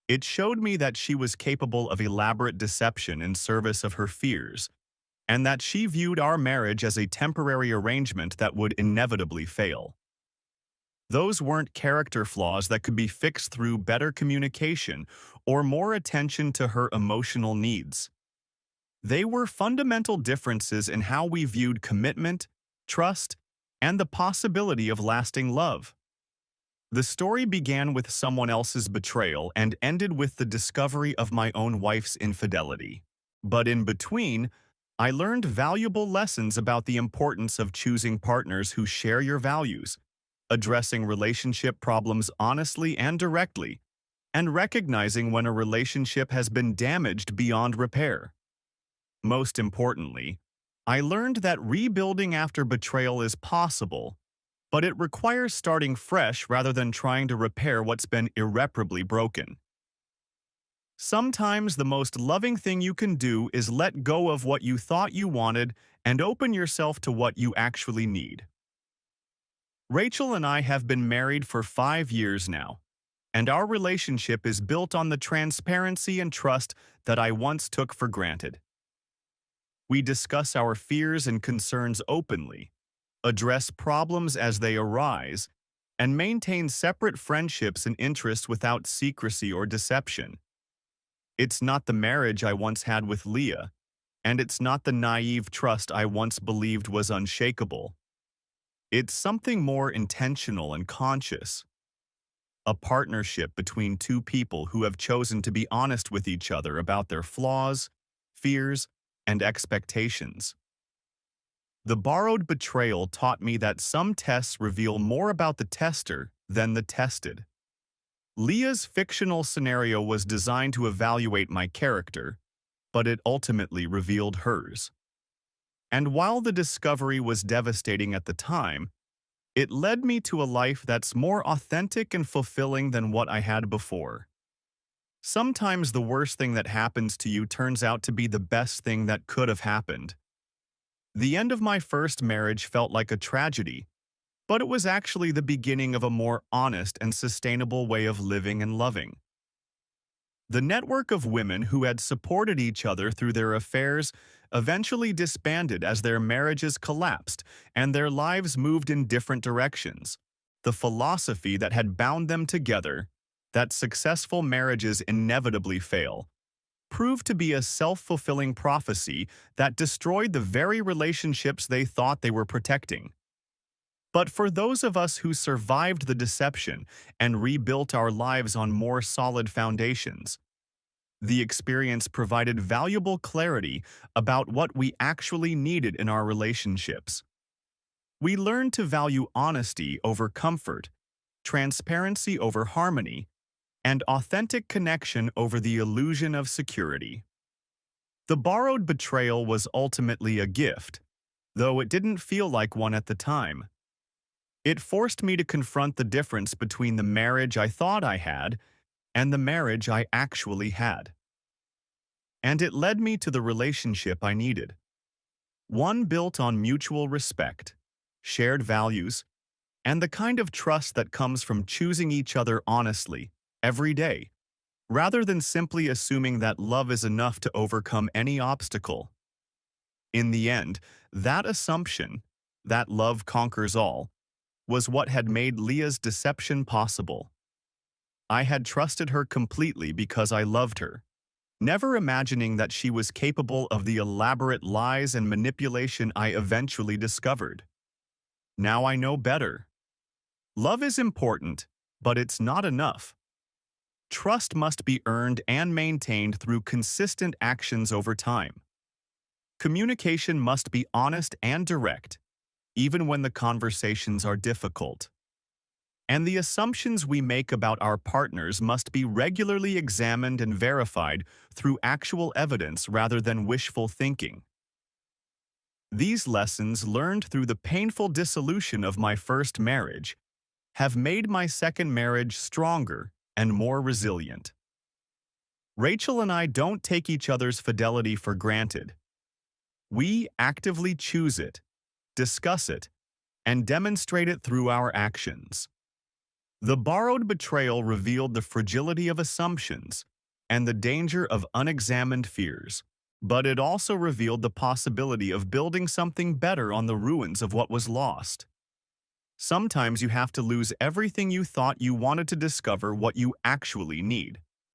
It showed me that she was capable of elaborate deception in service of her fears, and that she viewed our marriage as a temporary arrangement that would inevitably fail. Those weren't character flaws that could be fixed through better communication or more attention to her emotional needs. They were fundamental differences in how we viewed commitment, trust, and the possibility of lasting love. The story began with someone else's betrayal and ended with the discovery of my own wife's infidelity. But in between, I learned valuable lessons about the importance of choosing partners who share your values, addressing relationship problems honestly and directly, and recognizing when a relationship has been damaged beyond repair. Most importantly, I learned that rebuilding after betrayal is possible, but it requires starting fresh rather than trying to repair what's been irreparably broken. Sometimes the most loving thing you can do is let go of what you thought you wanted and open yourself to what you actually need. Rachel and I have been married for 5 years now, and our relationship is built on the transparency and trust that I once took for granted. We discuss our fears and concerns openly, address problems as they arise, and maintain separate friendships and interests without secrecy or deception. It's not the marriage I once had with Leah, and it's not the naive trust I once believed was unshakable. It's something more intentional and conscious. A partnership between two people who have chosen to be honest with each other about their flaws, fears, and expectations. The borrowed betrayal taught me that some tests reveal more about the tester than the tested. Leah's fictional scenario was designed to evaluate my character, but it ultimately revealed hers. And while the discovery was devastating at the time, it led me to a life that's more authentic and fulfilling than what I had before. Sometimes the worst thing that happens to you turns out to be the best thing that could have happened. The end of my first marriage felt like a tragedy, but it was actually the beginning of a more honest and sustainable way of living and loving. The network of women who had supported each other through their affairs eventually disbanded as their marriages collapsed and their lives moved in different directions. The philosophy that had bound them together, that successful marriages inevitably fail, proved to be a self-fulfilling prophecy that destroyed the very relationships they thought they were protecting. But for those of us who survived the deception and rebuilt our lives on more solid foundations, the experience provided valuable clarity about what we actually needed in our relationships. We learned to value honesty over comfort, transparency over harmony, and authentic connection over the illusion of security. The borrowed betrayal was ultimately a gift, though it didn't feel like one at the time. It forced me to confront the difference between the marriage I thought I had and the marriage I actually had. And it led me to the relationship I needed. One built on mutual respect, shared values, and the kind of trust that comes from choosing each other honestly, every day, rather than simply assuming that love is enough to overcome any obstacle. In the end, that assumption, that love conquers all, was what had made Leah's deception possible. I had trusted her completely because I loved her, never imagining that she was capable of the elaborate lies and manipulation I eventually discovered. Now I know better. Love is important, but it's not enough. Trust must be earned and maintained through consistent actions over time. Communication must be honest and direct, even when the conversations are difficult. And the assumptions we make about our partners must be regularly examined and verified through actual evidence rather than wishful thinking. These lessons, learned through the painful dissolution of my first marriage, have made my second marriage stronger and more resilient. Rachel and I don't take each other's fidelity for granted. We actively choose it, discuss it, and demonstrate it through our actions. The borrowed betrayal revealed the fragility of assumptions and the danger of unexamined fears, but it also revealed the possibility of building something better on the ruins of what was lost. Sometimes you have to lose everything you thought you wanted to discover what you actually need.